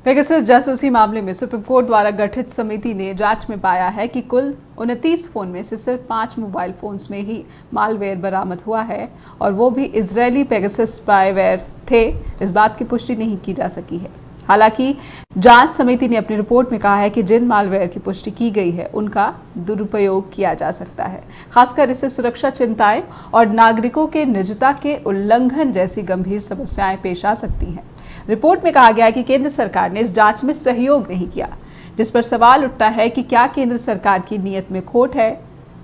Pegasus जासूसी मामले में सुप्रीम कोर्ट द्वारा गठित समिति ने जांच में पाया है कि कुल 29 फोन में से सिर्फ 5 मोबाइल फोन्स में ही मालवेयर बरामद हुआ है और वो भी इजरायली पेगासस स्पाईवेयर थे। इस बात की पुष्टि नहीं की जा सकी है। हालांकि जांच समिति ने अपनी रिपोर्ट में कहा है कि जिन मालवेयर की पुष्टि की गई है उनका दुरुपयोग किया जा सकता है। खासकर इससे सुरक्षा चिंताएं और नागरिकों के निजता के उल्लंघन जैसी गंभीर समस्याएं पेश आ सकती हैं। रिपोर्ट में कहा गया है कि केंद्र सरकार ने इस जांच में सहयोग नहीं किया, जिस पर सवाल उठता है कि क्या केंद्र सरकार की नीयत में खोट है।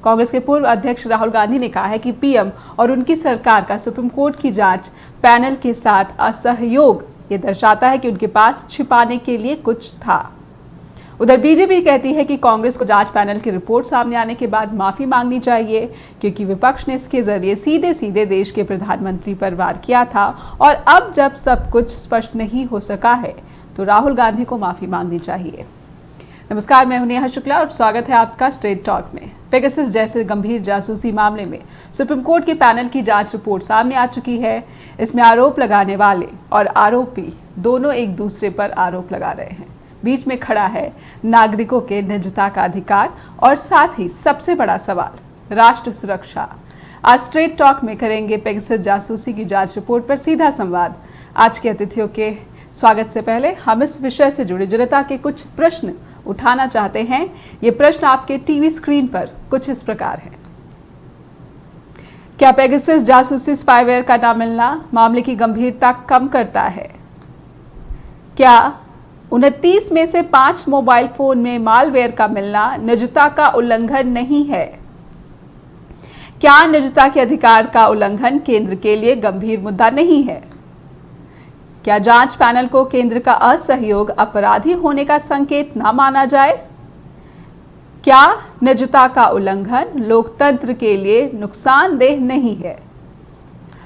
कांग्रेस के पूर्व अध्यक्ष राहुल गांधी ने कहा है कि पीएम और उनकी सरकार का सुप्रीम कोर्ट की जांच पैनल के साथ असहयोग ये दर्शाता है कि उनके पास छिपाने के लिए कुछ था। उधर बीजेपी कहती है कि कांग्रेस को जांच पैनल की रिपोर्ट सामने आने के बाद माफी मांगनी चाहिए, क्योंकि विपक्ष ने इसके जरिए सीधे सीधे देश के प्रधानमंत्री पर वार किया था और अब जब सब कुछ स्पष्ट नहीं हो सका है तो राहुल गांधी को माफी मांगनी चाहिए। नमस्कार, मैं हूं नेहा शुक्ला और स्वागत है आपका स्ट्रेट टॉक में। पेगासस जैसे गंभीर जासूसी मामले में सुप्रीम कोर्ट के पैनल की जांच रिपोर्ट सामने आ चुकी है। इसमें आरोप लगाने वाले और आरोपी दोनों एक दूसरे पर आरोप लगा रहे हैं। बीच में खड़ा है नागरिकों के निजता का अधिकार और साथ ही सबसे बड़ा सवाल राष्ट्र सुरक्षा। आज स्ट्रेट टॉक में करेंगे पेगासस जासूसी की जांच रिपोर्ट पर सीधा संवाद। आज के अतिथियों के स्वागत से पहले हम इस विषय से जुड़े जनता के कुछ प्रश्न उठाना चाहते हैं। ये प्रश्न आपके टीवी स्क्रीन पर कुछ इस प्रकार है। क्या पेगासस जासूसी स्पाईवेयर का ना मिलना मामले की गंभीरता कम करता है? क्या 29 में से 5 मोबाइल फोन में मालवेयर का मिलना निजता का उल्लंघन नहीं है? क्या निजता के अधिकार का उल्लंघन केंद्र के लिए गंभीर मुद्दा नहीं है? क्या जांच पैनल को केंद्र का असहयोग अपराधी होने का संकेत ना माना जाए? क्या निजता का उल्लंघन लोकतंत्र के लिए नुकसानदेह नहीं है?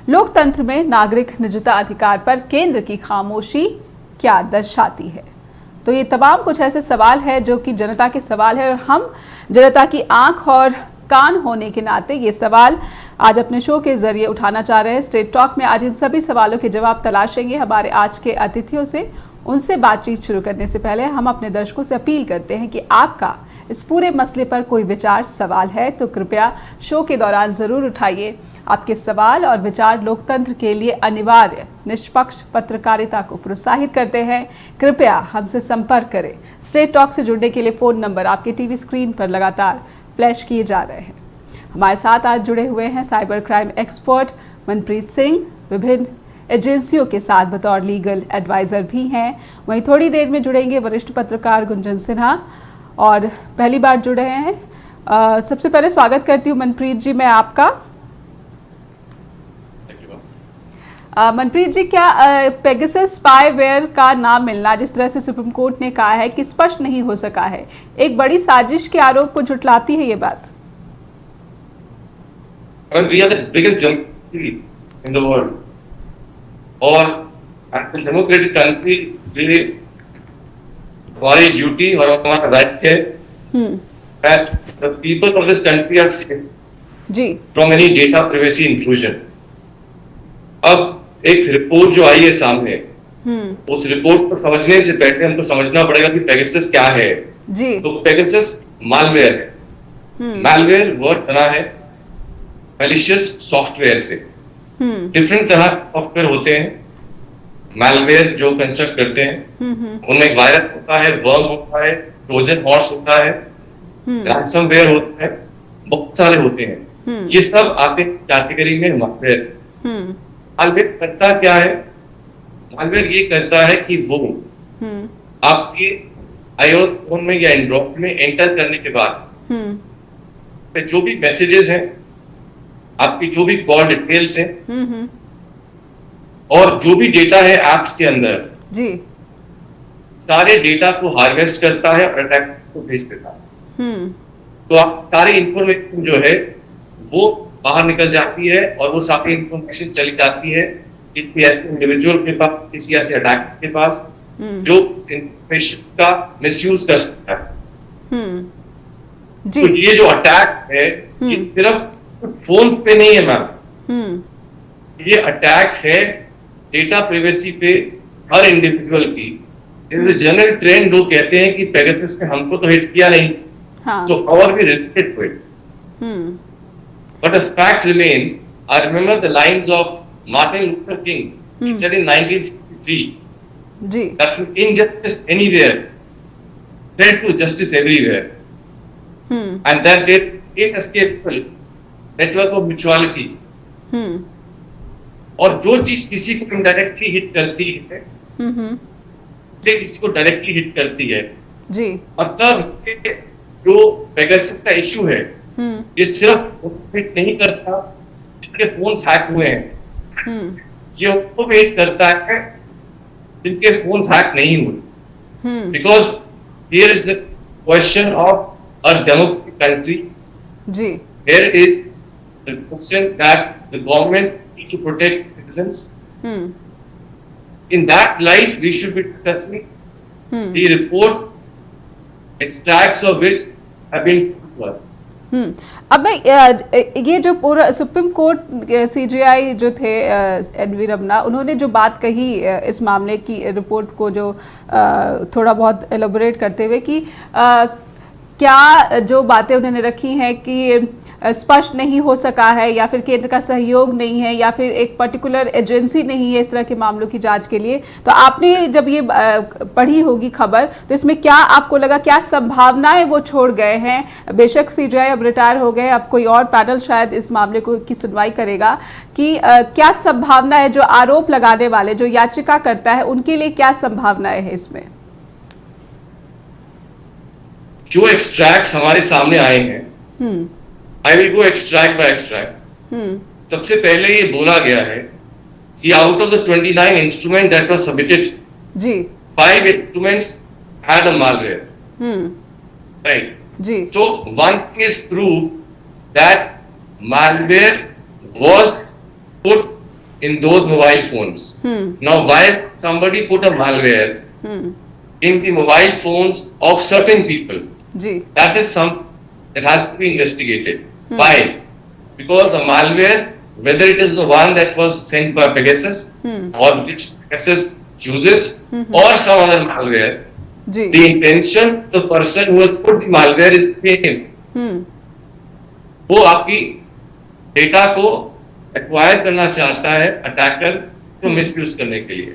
लोकतंत्र में नागरिक निजता अधिकार पर केंद्र की खामोशी क्या दर्शाती है? तो ये तमाम कुछ ऐसे सवाल है जो कि जनता के सवाल है और हम जनता की आंख और कान होने के नाते ये सवाल आज अपने शो के जरिए उठाना चाह रहे हैं। स्ट्रेट टॉक में आज इन सभी सवालों के जवाब तलाशेंगे हमारे आज के अतिथियों से। उनसे बातचीत शुरू करने से पहले हम अपने दर्शकों से अपील करते हैं कि आपका इस पूरे मसले पर कोई विचार सवाल है तो कृपया शो के दौरान जरूर उठाइए। आपके सवाल और विचार लोकतंत्र के लिए अनिवार्य निष्पक्ष पत्रकारिता को प्रोत्साहित करते हैं। कृपया हमसे संपर्क करें। स्ट्रेट टॉक से जुड़ने के लिए फोन नंबर आपके टीवी स्क्रीन पर लगातार फ्लैश किए जा रहे हैं। हमारे साथ आज जुड़े हुए हैं cyber crime expert Manpreet Singh, विभिन्न एजेंसियों के साथ बतौर लीगल एडवाइजर भी हैं। वहीं थोड़ी देर में जुड़ेंगे वरिष्ठ पत्रकार गुंजन सिन्हा और पहली बार जुड़े हैं। सबसे पहले स्वागत करती हूँ मनप्रीत जी मैं आपका। मनप्रीत जी, क्या पेगासस स्पाईवेयर का नाम मिलना, जिस तरह से सुप्रीम कोर्ट ने कहा है कि स्पष्ट नहीं हो सका है, एक बड़ी साजिश के आरोप को झुटलाती है ये बात? We are the biggest democracy in the world, और as a democratic country, हमारी ड्यूटी और हमारा राइट है that the people of this country are safe from any data privacy intrusion. अब एक रिपोर्ट जो आई है सामने, उस रिपोर्ट को समझने से पहले हमको समझना पड़ेगा कि पेगासस क्या है जी। तो पेगासस मालवेयर है। मालवेयर वर्ड बना है मैलिशियस सॉफ्टवेयर से। डिफरेंट तरह के सॉफ्टवेयर होते हैं मालवेयर जो कंस्ट्रक्ट करते हैं। उनमें एक वायरस होता है, वर्म होता है, ट्रोजन हॉर्स होता है, रैंसमवेयर होता है, बहुत सारे होते हैं। ये सब आते हैं कैटेगरी में मालवेयर। मालवेयर करता क्या है? मालवेयर ये करता है कि वो आपके आईओएस फोन में या एंड्रॉइड में एंटर करने के बाद जो भी मैसेजेस हैं, आपकी जो भी कॉल डिटेल्स हैं और जो भी डेटा है एप्स के अंदर जी, सारे डेटा को हार्वेस्ट करता है और अटैक को भेज देता है। तो आप सारी इंफॉर्मेशन जो है वो बाहर निकल जाती है और वो सारी इंफॉर्मेशन चली जाती है किसी ऐसे इंडिविजुअल के पास, किसी ऐसे अटैक के पास जो इंफॉर्मेशन का मिसयूज कर सकता है। जी। तो ये जो अटैक है ये सिर्फ फोन पे नहीं है मैम, ये अटैक है डेटा प्राइवेसी पे हर इंडिविजुअल की, जनरल ट्रेंड लोग कहते हैं कि पेगासस ने हमको तो हिट किया नहीं, so how are we related to it? But the fact remains, I remember the lines of Martin Luther King. He said in 1963 that injustice anywhere led to justice everywhere, and that there is inescapable network of mutuality. और जो चीज किसी को indirectly hit करती है, किसी को directly hit करती है जी, मतलब जो पेगासस का इशू है ये सिर्फ हिट नहीं करता जिनके फोन हैक हुए हैं, ये उनको भी हिट करता है जिनके फोन हैक नहीं हुए, because here is the question of a democratic country जी, here is the question that the government need to protect citizens. In that light, we should be discussing the report, extracts of which have been put to us. अब मैं ये जो पूरा supreme court CJI जो थे N V Ramna, उन्होंने जो बात कही इस मामले की रिपोर्ट को जो थोड़ा बहुत एलोबोरेट करते हुए कि क्या जो बातें उन्होंने रखी हैं कि स्पष्ट नहीं हो सका है या फिर केंद्र का सहयोग नहीं है या फिर एक पर्टिकुलर एजेंसी नहीं है इस तरह के मामलों की जांच के लिए, तो आपने जब ये पढ़ी होगी खबर तो इसमें क्या आपको लगा, क्या संभावनाएं वो छोड़ गए हैं? बेशक सीजेआई अब रिटायर हो गए, अब कोई और पैनल शायद इस मामले को की सुनवाई करेगा, कि क्या संभावना है जो आरोप लगाने वाले जो याचिका करता है उनके लिए क्या संभावनाएं है इसमें? जो एक्सट्रैक्ट्स हमारे सामने आए हैं, I will go extract by extract. सबसे पहले ये बोला गया है कि out of the 29 instruments that were submitted, ji, 5 instruments had a malware. Right. Ji. So one thing is proved that malware was put in those mobile phones. Now, why somebody put a malware in the mobile phones of certain people? Ji. That is something that has to be investigated. Why? Because the malware, whether it is the one that was sent by Pegasus or which Pegasus uses or some other malware, the intention of the person who has put the malware is the same. वो आपकी data को acquire करना चाहता है attacker को misuse करने के लिए.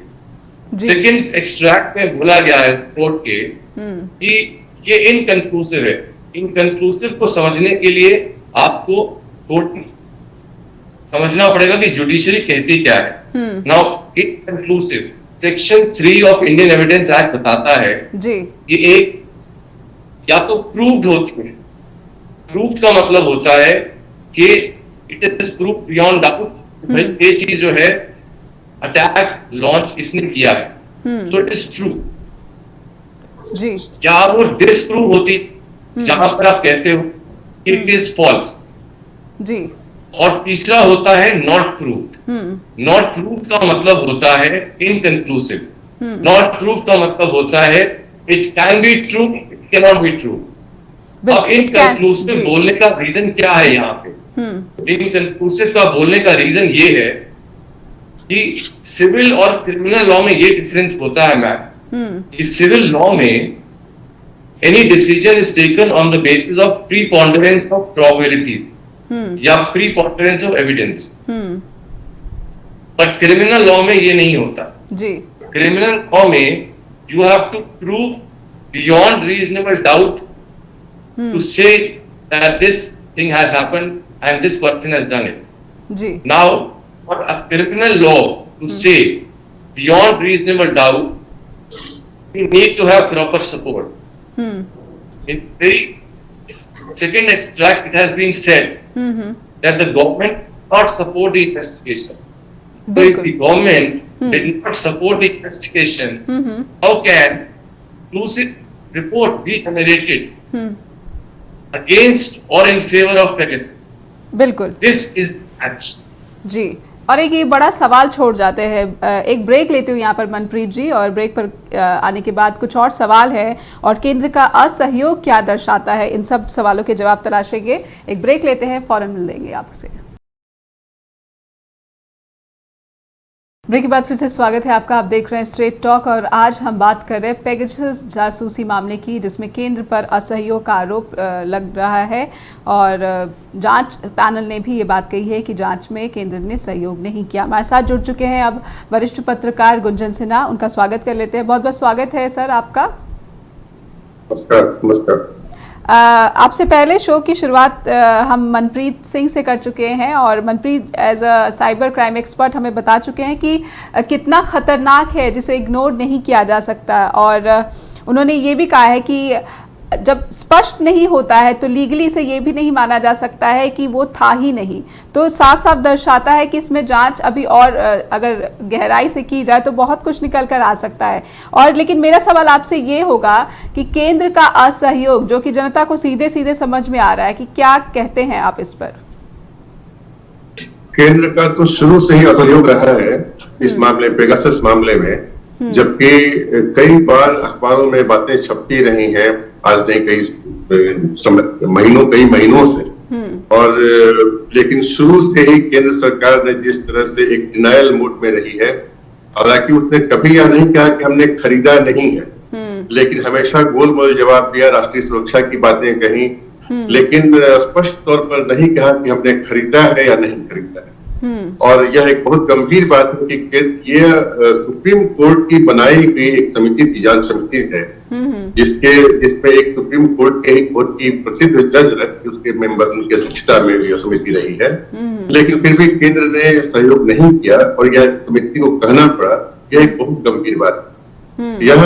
सेकेंड एक्सट्रैक्ट में बोला गया है कोर्ट के कि ये इनकंक्लूसिव है. इनकंक्लूसिव को समझने के लिए आपको कोर्ट समझना पड़ेगा कि जुडिशरी कहती क्या है. Now inconclusive section 3 of Indian evidence act बताता है कि एक या तो प्रूव्ड होती है. प्रूव्ड का मतलब होता है कि it is proved beyond doubt, ये चीज जो है अटैक लॉन्च इसने किया है, सो इट इज ट्रू. क्या वो डिसप्रूव होती जहां पर आप कहते हो इट इज फॉल्स जी. और तीसरा होता है नॉट प्रूव्ड. नॉट प्रूव्ड का मतलब होता है इनकंक्लूसिव. नॉट प्रूव्ड का मतलब होता है it can be true, it can not be true. अब इनकंक्लूसिव बोलने का रीजन क्या है यहाँ पे? इनकंक्लूसिव का बोलने का रीजन ये है कि सिविल और क्रिमिनल लॉ में ये डिफरेंस होता है मैम, कि सिविल लॉ में any decision is taken on the basis of preponderance of probabilities या preponderance of evidence. But criminal law में ये नहीं होता जी. Criminal law में you have to prove beyond reasonable doubt to say that this thing has happened and this person has done it. Ji. Now, for a criminal law to say beyond reasonable doubt, we need to have proper support. In very second extract, it has been said that the government not support the investigation. So if the government did not support the investigation, how can inclusive report be generated against or in favor of Pegasus? बिल्कुल. This is action. जी. और एक ये बड़ा सवाल छोड़ जाते हैं. एक ब्रेक लेते हुए यहाँ पर मनप्रीत जी, और ब्रेक पर आने के बाद कुछ और सवाल है और केंद्र का असहयोग क्या दर्शाता है, इन सब सवालों के जवाब तलाशेंगे. एक ब्रेक लेते हैं, फौरन मिल लेंगे आपसे. ब्रेक के बाद फिर से स्वागत है आपका। आप देख रहे हैं स्ट्रेट टॉक और आज हम बात कर रहे हैं पेगासस जासूसी मामले की, जिसमें केंद्र पर असहयोग का आरोप लग रहा है और जांच पैनल ने भी ये बात कही है कि जांच में केंद्र ने सहयोग नहीं किया। हमारे साथ जुड़ चुके हैं अब वरिष्ठ पत्रकार गुंजन सिन्हा, उनका स्वागत कर लेते हैं। बहुत बहुत स्वागत है सर आपका। नमस्कार। आपसे पहले शो की शुरुआत हम मनप्रीत सिंह से कर चुके हैं और Manpreet as a cyber crime expert हमें बता चुके हैं कि कितना खतरनाक है, जिसे इग्नोर नहीं किया जा सकता। और उन्होंने ये भी कहा है कि जब स्पष्ट नहीं होता है तो लीगली से ये भी नहीं माना जा सकता है कि वो था ही नहीं। तो साफ साफ दर्शाता है कि इसमें जांच अभी और अगर गहराई से की जाए तो बहुत कुछ निकल कर आ सकता है। और लेकिन मेरा सवाल आपसे ये होगा कि केंद्र का असहयोग, जो कि जनता को सीधे सीधे समझ में आ रहा है, कि क्या कहते हैं आप इस पर? केंद्र का तो शुरू से ही असहयोग रहा है इस मामले, पेगासस मामले में, जबकि कई बार अखबारों में बातें छपती रही हैं, आज नहीं कई महीनों से। और लेकिन शुरू से ही केंद्र सरकार ने जिस तरह से एक डिनायल मोड में रही है, हालांकि उसने कभी यह नहीं कहा कि हमने खरीदा नहीं है, लेकिन हमेशा गोलमोल जवाब दिया, राष्ट्रीय सुरक्षा की बातें कही, लेकिन स्पष्ट तौर पर नहीं कहा कि हमने खरीदा है या नहीं खरीदा है। और यह एक बहुत गंभीर बात है कि ये सुप्रीम कोर्ट की बनाई गई एक समिति थी, जांच समिति है, जिसमें एक सुप्रीम कोर्ट के कोर्ट की प्रसिद्ध जज रहे, उसके मेंबर, उनकी अध्यक्षता में यह समिति रही है। लेकिन फिर भी केंद्र ने सहयोग नहीं किया और यह समिति को कहना पड़ा। यह एक बहुत गंभीर बात है। यह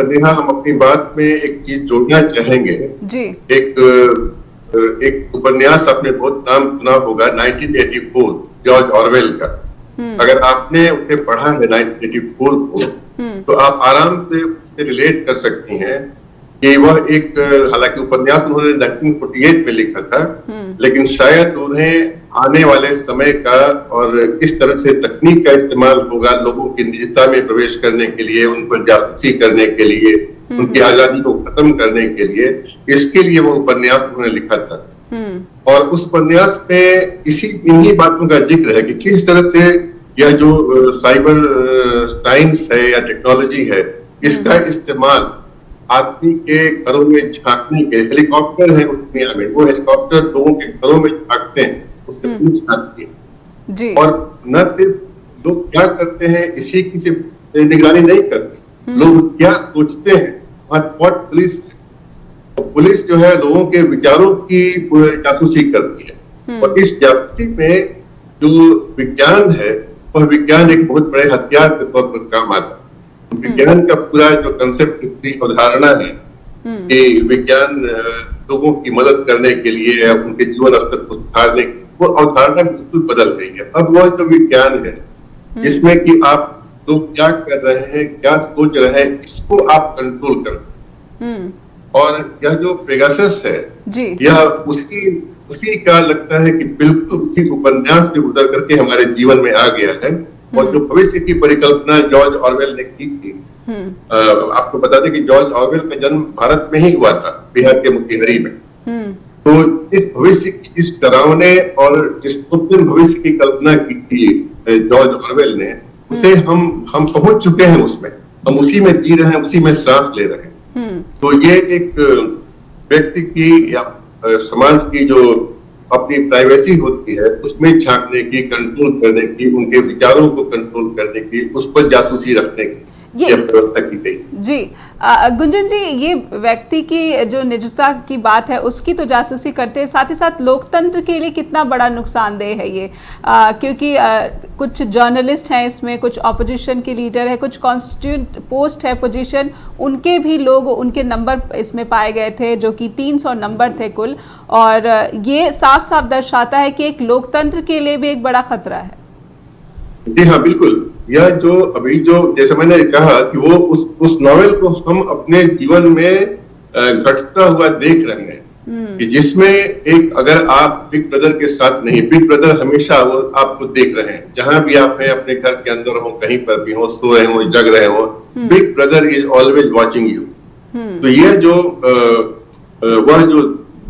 नेहा, हम अपनी बात में एक चीज जोड़ना चाहेंगे जी। एक उपन्यास आपने बहुत नाम सुना होगा, 1984, जॉर्ज ऑरवेल का। अगर आपने उसे पढ़ा है 1984 को, तो आप आराम से उससे रिलेट कर सकती हैं कि वह एक, हालांकि उपन्यास उन्होंने 1948 में लिखा था, लेकिन शायद उन्हें आने वाले समय का और किस तरह से तकनीक का इस्तेमाल होगा लोगों की निजता में प्रवेश करने के लिए, उन पर जासूसी करने के लिए, उनकी आजादी को खत्म करने के लिए, इसके लिए वो उपन्यास उन्होंने लिखा था। और उस उपन्यास में इन्हीं बातों का जिक्र है कि किस तरह से यह जो साइबर साइंस है या टेक्नोलॉजी है, इसका इस्तेमाल आदमी के घरों में झांकने के, हेलीकॉप्टर है उस दुनिया में, वो हेलीकॉप्टर लोगों के घरों में झांकते हैं, उससे पुलिस झांकती है। और न सिर्फ लोग क्या करते हैं इसी की सिर्फ निगरानी नहीं करते, लोग क्या सोचते हैं, पुलिस पुलिस जो है लोगों के विचारों की जासूसी करती है। और इस जासूसी में जो विज्ञान है, वह विज्ञान एक बहुत बड़े हथियार के तौर पर काम आता है। विज्ञान का पूरा जो कंसेप्ट, पूरी अवधारणा है कि विज्ञान लोगों की मदद करने के लिए, उनके जीवन स्तर को सुधारने, वो अवधारणा बिल्कुल बदल गई है। अब वह जो विज्ञान है, जिसमें कि आप लोग क्या कर रहे हैं, क्या सोच रहे हैं, इसको आप कंट्रोल कर। और यह जो पेगासस है जी, यह उसी का लगता है कि बिल्कुल उसी उपन्यास से उतर करके हमारे जीवन में आ गया है। और जो भविष्य की परिकल्पना जॉर्ज ऑरवेल ने की थी, आपको बता दें कि जॉर्ज ऑरवेल का जन्म भारत में ही हुआ था, बिहार के मोतिहारी में। तो इस भविष्य की, जिस डरावने और डिस्टोपियन भविष्य की कल्पना की थी जॉर्ज ऑरवेल ने, उसे हम पहुंच चुके हैं, उसमें हम उसी में जी रहे हैं, उसी में सांस ले रहे हैं। तो ये एक व्यक्ति की या समाज की जो अपनी प्राइवेसी होती है, उसमें झांकने की, कंट्रोल करने की, उनके विचारों को कंट्रोल करने की, उस पर जासूसी रखने की ये व्यवस्था की गई जी। गुंजन जी, ये व्यक्ति की जो निजता की बात है उसकी तो जासूसी करते हैं, साथ ही साथ लोकतंत्र के लिए कितना बड़ा नुकसानदेह है ये, क्योंकि कुछ जर्नलिस्ट हैं इसमें, कुछ ऑपोजिशन के लीडर है, कुछ कॉन्स्टिट्यूट पोस्ट है पोजीशन, उनके भी लोग, उनके नंबर इसमें पाए गए थे, जो कि 300 नंबर थे कुल। और ये साफ साफ दर्शाता है कि एक लोकतंत्र के लिए भी एक बड़ा खतरा है। जी हाँ, बिल्कुल। यह जो अभी जो, जैसे मैंने कहा कि वो उस नॉवेल को हम अपने जीवन में घटता हुआ देख रहे हैं, कि जिसमें एक, अगर आप बिग ब्रदर के साथ नहीं, बिग ब्रदर हमेशा वो आपको देख रहे हैं, जहां भी आप हैं, अपने घर के अंदर हो, कहीं पर भी हो, सो रहे हो, जग रहे हो, big brother is always watching you. तो यह जो वह जो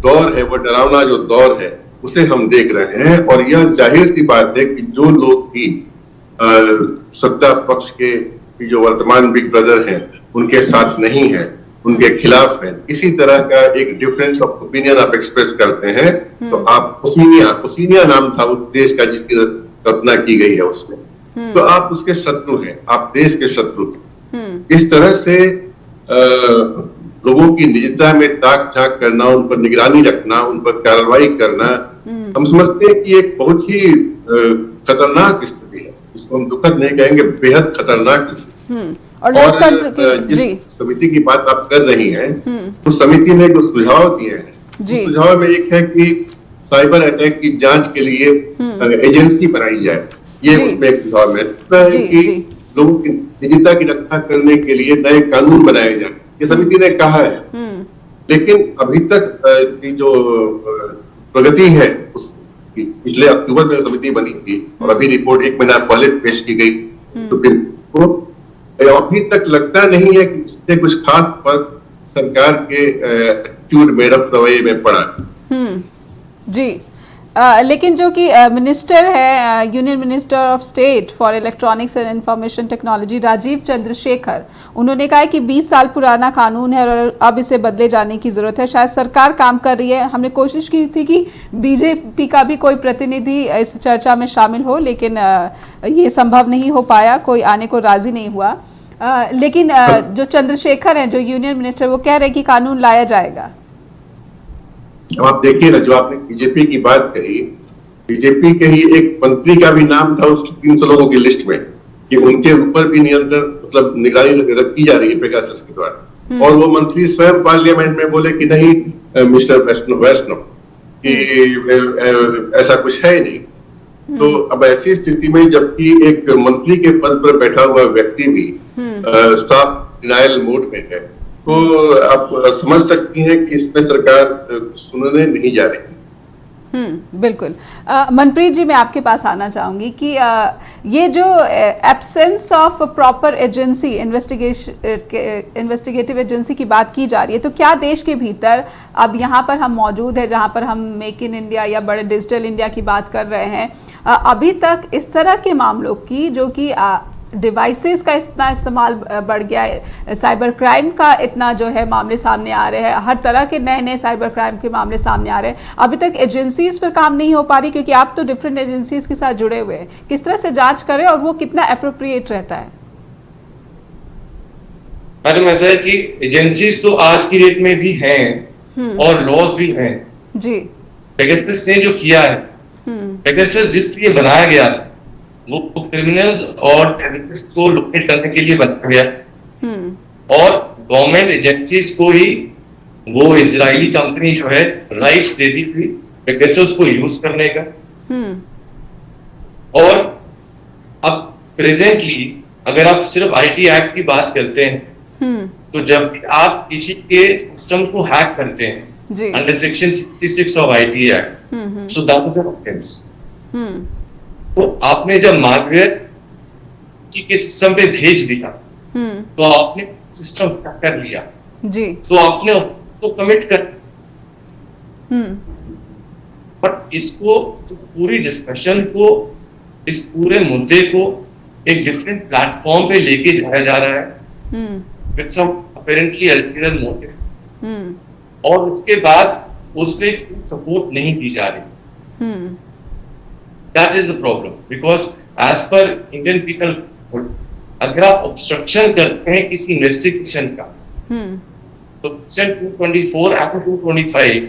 दौर है, वह डरावना जो दौर है, उसे हम देख रहे हैं। और यह जाहिर सी बात है कि जो लोग भी सत्ता पक्ष के जो वर्तमान बिग ब्रदर हैं उनके साथ नहीं है, उनके खिलाफ है, इसी तरह का एक डिफरेंस ऑफ ओपिनियन आप एक्सप्रेस करते हैं, तो आप ओसिनिया नाम था उस देश का जिसकी कल्पना की गई है उसमें, तो आप उसके शत्रु हैं, आप देश के शत्रु हैं। इस तरह से लोगों की निजता में ताक झांक करना, उन पर निगरानी रखना, उन पर कार्रवाई करना, हम समझते हैं कि एक बहुत ही खतरनाक स्थिति है। इसको हम दुखद नहीं कहेंगे, बेहद खतरनाक स्थिति। और जिस समिति की बात आप कर रही हैं, उस समिति ने जो सुझाव दिए हैं, उस सुझाव में एक है कि साइबर अटैक की जांच के लिए एजेंसी बनाई जाए, ये उसमें एक सुझाव है। दूसरा है कि लोगों की निजता की रक्षा करने के लिए नए कानून बनाए जाए, ये समिति ने कहा है। लेकिन अभी तक की जो प्रगति है, पिछले अक्टूबर में समिति बनी थी और अभी रिपोर्ट 1 महीना पहले पेश की गई सुप्रीम कोर्ट, अभी तक लगता नहीं है कि इससे कुछ खास फर्क सरकार के एटीट्यूड में, रवैये में पड़ा। जी लेकिन जो कि मिनिस्टर है, union minister of state for electronics and information technology Rajeev Chandrasekhar, उन्होंने कहा है कि 20 साल पुराना कानून है और अब इसे बदले जाने की जरूरत है। शायद सरकार काम कर रही है। हमने कोशिश की थी कि बीजेपी का भी कोई प्रतिनिधि इस चर्चा में शामिल हो, लेकिन ये संभव नहीं हो पाया, कोई आने को राजी नहीं हुआ। लेकिन जो चंद्रशेखर हैं, जो यूनियन मिनिस्टर, वो कह रहे हैं कि कानून लाया जाएगा। अब आप देखिए ना, जो आपने बीजेपी की बात कही, बीजेपी के ही एक मंत्री का भी नाम था उस 300 लोगों की लिस्ट में कि उनके ऊपर भी नियंत्रण, मतलब निगरानी रखी जा रही है पेगासस के द्वारा, और वो मंत्री स्वयं पार्लियामेंट में बोले कि नहीं मिस्टर वैष्णव कि ऐसा कुछ है ही नहीं। तो अब ऐसी स्थिति में जबकि एक मंत्री के पद पर बैठा हुआ व्यक्ति भी साफ डिनायल मोड में है, तो आप समझ सकती हैं कि इसमें सरकार सुनने नहीं जा रही। बिल्कुल। मनप्रीत जी, मैं आपके पास आना चाहूंगी कि ये जो absence of proper agency, investigative agency की बात की जा रही है, तो क्या देश के भीतर अब यहाँ पर हम मौजूद है, जहाँ पर हम मेक इन इंडिया या बड़े डिजिटल इंडिया की बात कर रहे हैं, अभी तक इस तरह के मामलों की, जो कि डिवाइसेस का इतना इस्तेमाल बढ़ गया है, साइबर क्राइम का इतना जो है मामले सामने आ रहे हैं, हर तरह के नए नए साइबर क्राइम के मामले सामने आ रहे हैं, अभी तक एजेंसीज पर काम नहीं हो पा रही, क्योंकि आप तो डिफरेंट एजेंसीज के साथ जुड़े हुए हैं। किस तरह से जांच करें और वो कितना एप्रोप्रिएट रहता है? मैडम, ऐसा है कि एजेंसीज तो आज की डेट में भी हैं और लॉज भी हैं जी। पेगासस ने जो किया है, पेगासस जिस लिए बनाया गया था, वो क्रिमिनल्स और टेररिस्ट को लोकेट करने के लिए बनाया गया, और गवर्नमेंट एजेंसीज को ही वो इजरायली कंपनी जो है राइट्स देती थी पेगासस को यूज करने का। और अब प्रेजेंटली अगर आप सिर्फ आईटी एक्ट की बात करते हैं, तो जब आप किसी के सिस्टम को हैक करते हैं under section 66 of IT act, so that is an offence. तो आपने जब मालवेयर किसी के सिस्टम पे भेज दिया, तो आपने सिस्टम हैक कर लिया जी, तो आपने उसको कमिट कर। बट इसको पूरी डिस्कशन को, इस पूरे मुद्दे को एक डिफरेंट प्लेटफॉर्म पे लेके जाया जा रहा है with some apparently ulterior motive, और उसके बाद उसपे सपोर्ट नहीं दी जा रही। That is the problem, because as per Indian Penal Code, अगर आप obstruction करते हैं किसी इन्वेस्टिगेशन का, तो section 224 and 225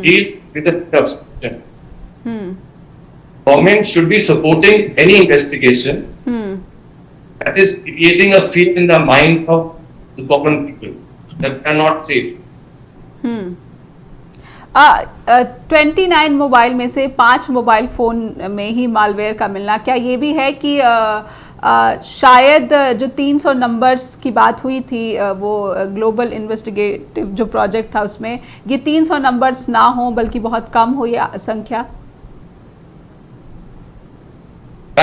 deal with the obstruction. Government should be supporting any investigation that is creating a fear in the mind of the common people that they are not safe. 29 mobile में से 5 mobile phone में ही malware का मिलना, क्या ये भी है कि शायद जो 300 नंबर्स की बात हुई थी, वो ग्लोबल इन्वेस्टिगेटिव जो प्रोजेक्ट था, उसमें ये 300 नंबर्स ना हो बल्कि बहुत कम हो ये संख्या?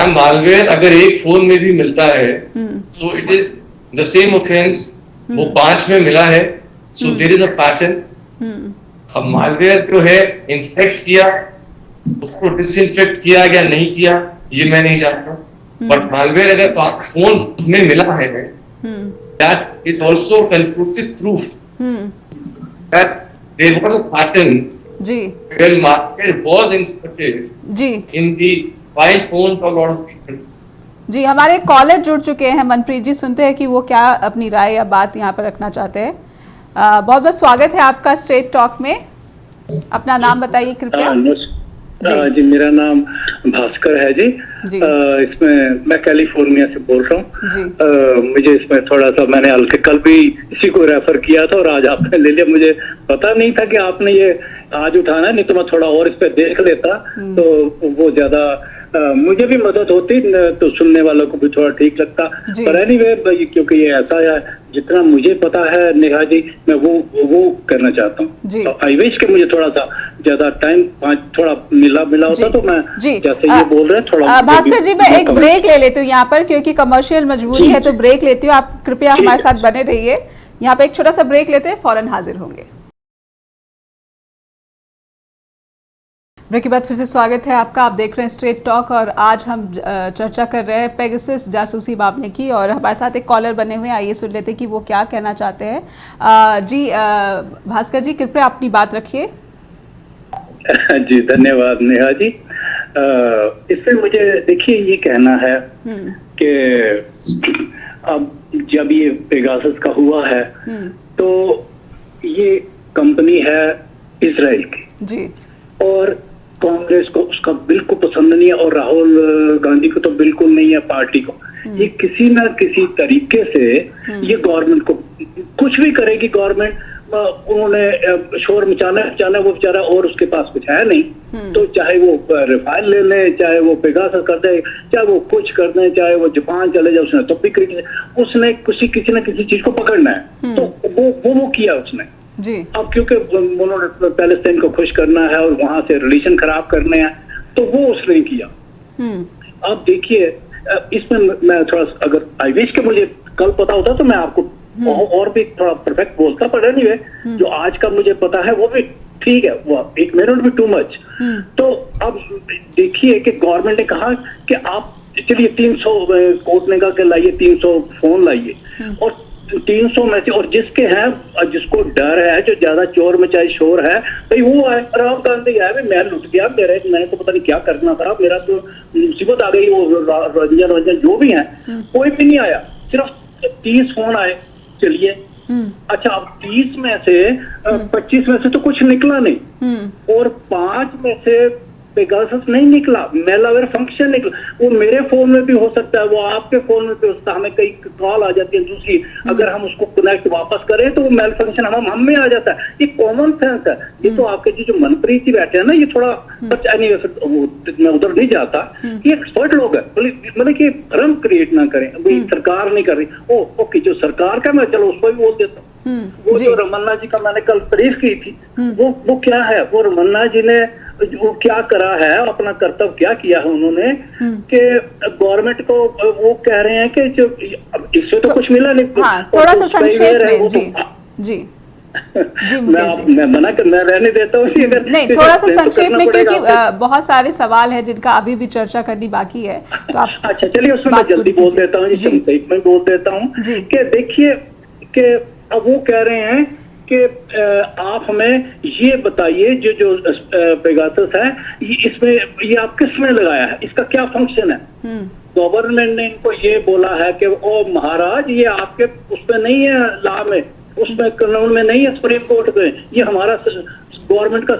मालवेयर अगर एक फोन में भी मिलता है तो it is the same offence, वो 5 में मिला है, so there is a pattern. अब मालवेयर जो है इन्फेक्ट किया, उसको डिसइंफेक्ट किया या नहीं किया, ये मैं नहीं जानता, but malware अगर फोन में मिला है, that is also conclusive proof that there was a pattern ji where malware was inserted ji in the mobile phones of a lot of people. जी, हमारे कॉलर जुड़ चुके हैं। मनप्रीत जी, सुनते हैं कि वो क्या अपनी राय या बात यहाँ पर रखना चाहते हैं। बहुत बहुत स्वागत है आपका स्ट्रेट टॉक में। अपना नाम बताइए कृपया। जी मेरा नाम भास्कर है जी। इसमें मैं कैलिफोर्निया से बोल रहा हूँ। मुझे इसमें थोड़ा सा मैंने हल्के कल भी इसी को रेफर किया था और आज आपने ले लिया। मुझे पता नहीं था कि आपने ये आज उठाना, नहीं तो मैं थोड़ा और इस पे देख लेता तो वो ज्यादा मुझे भी मदद होती तो सुनने वालों को भी थोड़ा ठीक लगता। पर एनीवे क्योंकि ये ऐसा है, जितना मुझे पता है नेहा जी, मैं वो करना चाहता हूँ। तो आई विश के मुझे थोड़ा सा ज्यादा टाइम थोड़ा मिला होता तो मैं जैसे ये बोल रहे हैं थोड़ा। भास्कर जी, मैं एक ब्रेक ले लेती हूँ यहाँ पर, क्योंकि कमर्शियल मजबूरी है तो ब्रेक लेती हूँ। आप कृपया हमारे साथ बने रहिए। यहाँ पे एक छोटा सा ब्रेक लेते हैं, फौरन हाजिर होंगे। ब्रेक के बाद फिर से स्वागत है आपका। आप देख रहे हैं स्ट्रेट टॉक और आज हम चर्चा कर रहे हैं पेगासस जासूसी मामले की, और हमारे साथ एक कॉलर बने हुए हैं। आइए सुन लेते हैं कि वो क्या कहना चाहते हैं। जी भास्कर जी, कृपया अपनी बात रखिए। जी धन्यवाद नेहा जी। इससे मुझे देखिए ये कहना है कि अब जब ये पेगासस का हुआ है तो ये कंपनी है इजराइल की जी, और कांग्रेस को उसका बिल्कुल पसंद नहीं है और राहुल गांधी को तो बिल्कुल नहीं है, पार्टी को। ये किसी ना किसी तरीके से ये गवर्नमेंट को कुछ भी करेगी गवर्नमेंट, उन्होंने शोर मचाना वो बेचारा, और उसके पास कुछ है नहीं। तो चाहे वो रिफाइल ले ले, चाहे वो पेगासस कर दे, चाहे वो कुछ कर दे, चाहे वो जापान चले जाए, उसने तो भी उसने किसी ना किसी चीज को पकड़ना है। तो वो किया उसने जी। अब क्योंकि उन्होंने पैलेस्टाइन को खुश करना है और वहां से रिलेशन खराब करने हैं, तो वो उसने किया। अब देखिए इसमें मैं थोड़ा, अगर आई विश के मुझे कल पता होता तो मैं आपको और भी थोड़ा परफेक्ट बोलता, पर एनीवे जो आज का मुझे पता है वो भी ठीक है, वो एक मिनट भी टू मच। तो अब देखिए कि गवर्नमेंट ने कहा कि आप चलिए 300 कोर्ट ने कहा कि लाइए 300 फोन लाइए, और 300 में से, और जिसके हैं जिसको डर है, जो ज्यादा चोर मचाई शोर है, भाई वो है राहुल गांधी है। मैं लुट गया, मैंने तो पता नहीं क्या करना था, मेरा तो मुसीबत आ गई। वो रंजन जो भी है कोई भी नहीं आया, सिर्फ 30 फोन आए। चलिए अच्छा, अब 30 में से 25 में से तो कुछ निकला नहीं, और 5 में से पेगासस नहीं निकला, मेलवेयर फंक्शन निकला। वो मेरे फोन में भी हो सकता है, वो आपके फोन में भी हो सकता है। हमें कई कॉल आ जाती है दूसरी, अगर हम उसको कनेक्ट वापस करें तो वो मेल फंक्शन हम में आ जाता है। ये कॉमन सेंस है। ये तो आपके जो मनप्रीत जी बैठे हैं ना, ये थोड़ा मैं उधर नहीं जाता, ये एक्सपर्ट लोग है, मतलब कि भ्रम क्रिएट ना करें। सरकार नहीं कर रही, ओके जो सरकार का, मैं चलो उसको भी बोल देता हूँ। वो जो रमन्ना जी का मैंने कल तारीफ की थी, वो क्या है, वो रमन्ना जी ने वो क्या करा है, अपना कर्तव्य क्या किया है उन्होंने, कि गवर्नमेंट को वो कह रहे हैं कि जो इससे तो कुछ मिला नहीं। हाँ, थोड़ा सा संक्षेप में जी जी जी मैं रहने देता हूँ नहीं, थोड़ा सा संक्षेप में, क्योंकि बहुत सारे सवाल है जिनका अभी भी चर्चा करनी बाकी है। तो आप अच्छा चलिए उसमें मैं जल्दी बोल देता हूँ, मैं बोल देता हूँ कि देखिए कि अब वो कह रहे हैं कि आप हमें ये बताइए जो पेगासस है, इसमें ये आप किस में लगाया है, इसका क्या फंक्शन है। गवर्नमेंट ने इनको ये बोला है कि ओ महाराज, ये आपके उसमें नहीं है, लॉ में, उसमें कानून में नहीं है, सुप्रीम कोर्ट में, ये हमारा गवर्नमेंट का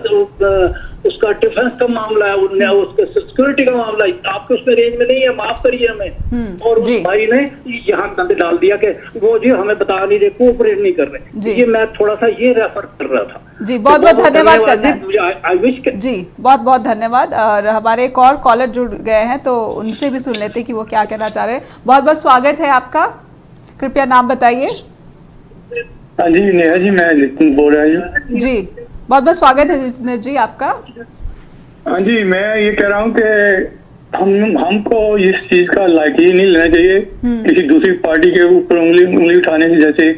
उसका डिफेंस का मामला है, उसका सिक्योरिटी का मामला है, आपके उसमें रेंज में नहीं है, माफ करिए हमें। और उस भाई ने यहाँ गंद डाल दिया कि वो जी हमें बता नहीं रहे, कोऑपरेट नहीं कर रहे। ये मैं थोड़ा सा ये रेफर कर रहा था। जी बहुत बहुत धन्यवाद जी, बहुत बहुत धन्यवाद। और हमारे एक और कॉलर जुड़ गए हैं, तो उनसे भी सुन लेते कि वो क्या कहना चाह रहे हैं। बहुत बहुत स्वागत है आपका, कृपया नाम बताइए। हाँ जी नेहा जी, मैं नितिन बोल रहा हूँ जी। बहुत बहुत स्वागत है जितेंद्र जी आपका। हाँ जी, मैं ये कह रहा हूँ कि हमको इस चीज का लायक ही नहीं लेना चाहिए किसी दूसरी पार्टी के ऊपर उंगली उठाने की। जैसे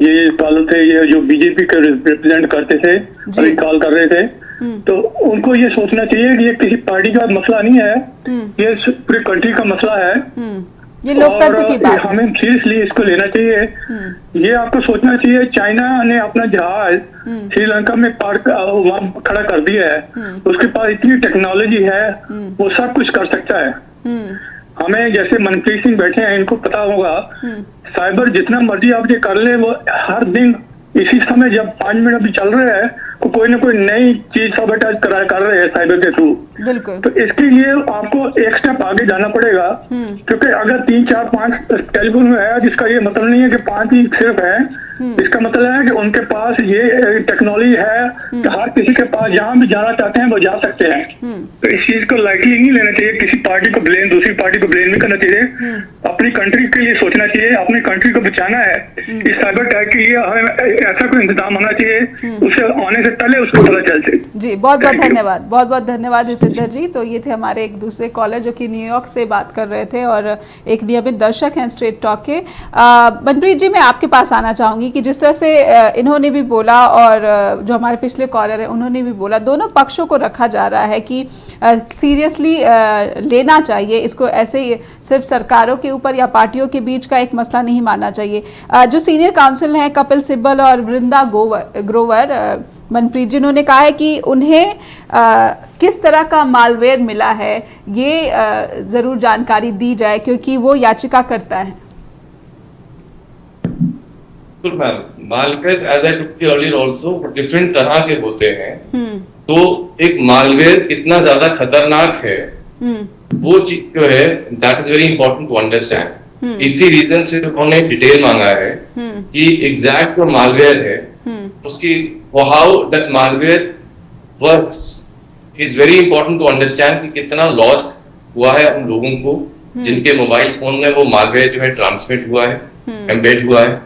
ये कॉल थे, ये जो बीजेपी के रिप्रेजेंट करते थे, अभी कॉल कर रहे थे, तो उनको ये सोचना चाहिए कि ये किसी पार्टी का मसला नहीं है, ये पूरी कंट्री का मसला है। ये लोकतंत्र की बात है। हमें सीरियसली इसको लेना चाहिए। ये आपको सोचना चाहिए, चाइना ने अपना जहाज श्रीलंका में वहाँ खड़ा कर दिया है, उसके पास इतनी टेक्नोलॉजी है, वो सब कुछ कर सकता है। हमें जैसे मनप्रीत सिंह बैठे हैं, इनको पता होगा साइबर जितना मर्जी आप ये कर ले, वो हर दिन इसी समय जब 5 मिनट अभी चल रहे हैं, कोई ना कोई नई चीज सबटाइज कर रहे हैं साइबर के थ्रू। बिल्कुल। तो इसके लिए आपको एक स्टेप आगे जाना पड़ेगा, क्योंकि अगर 3, 4, 5 टेलीफोन में है, जिसका ये मतलब नहीं है कि 5 ही सिर्फ है। इसका मतलब है कि उनके पास ये टेक्नोलॉजी है कि हर किसी के पास जहाँ भी जाना चाहते हैं वो जा सकते हैं। तो इस चीज को लाइटली नहीं लेना चाहिए, किसी पार्टी को ब्लेम दूसरी पार्टी को ब्लेम नहीं करना चाहिए। अपनी कंट्री के लिए सोचना चाहिए, अपनी कंट्री को बचाना है। इस साइबर अटैक के लिए हमें ऐसा कोई इंतजाम होना चाहिए, उसे आने से पहले उसको पता चल जाए। जी, बहुत बहुत धन्यवाद, बहुत बहुत धन्यवाद जितेंद्र जी। तो ये थे हमारे एक दूसरे कॉलर जो कि न्यूयॉर्क से बात कर रहे थे और एक नियमित दर्शक हैं स्ट्रेट टॉक के। मनप्रीत जी, मैं आपके पास आना चाहूँगी कि जिस तरह से इन्होंने भी बोला और जो हमारे पिछले कॉलर हैं उन्होंने भी बोला, दोनों पक्षों को रखा जा रहा है कि सीरियसली लेना चाहिए इसको, ऐसे सिर्फ सरकारों के ऊपर या पार्टियों के बीच का एक मसला नहीं मानना चाहिए। जो सीनियर काउंसिल हैं कपिल सिब्बल और वृंदा ग्रोवर, मनप्रीत जी, उन्होंने कहा है कि उन्हें किस तरह का मालवेयर मिला है ये जरूर जानकारी दी जाए, क्योंकि वो याचिका करता है। Malware as I took earlier also different तरह के होते हैं। तो एक मालवेयर कितना ज्यादा खतरनाक है वो चीज जो है that is very important to understand. इसी रीजन से उन्होंने डिटेल मांगा है कि एग्जैक्ट जो मालवेयर है उसकी how that malware works is very important to understand कि कितना लॉस हुआ है उन लोगों को जिनके मोबाइल फोन में वो मालवेयर जो है ट्रांसमिट हुआ है, एम्बेड हुआ है।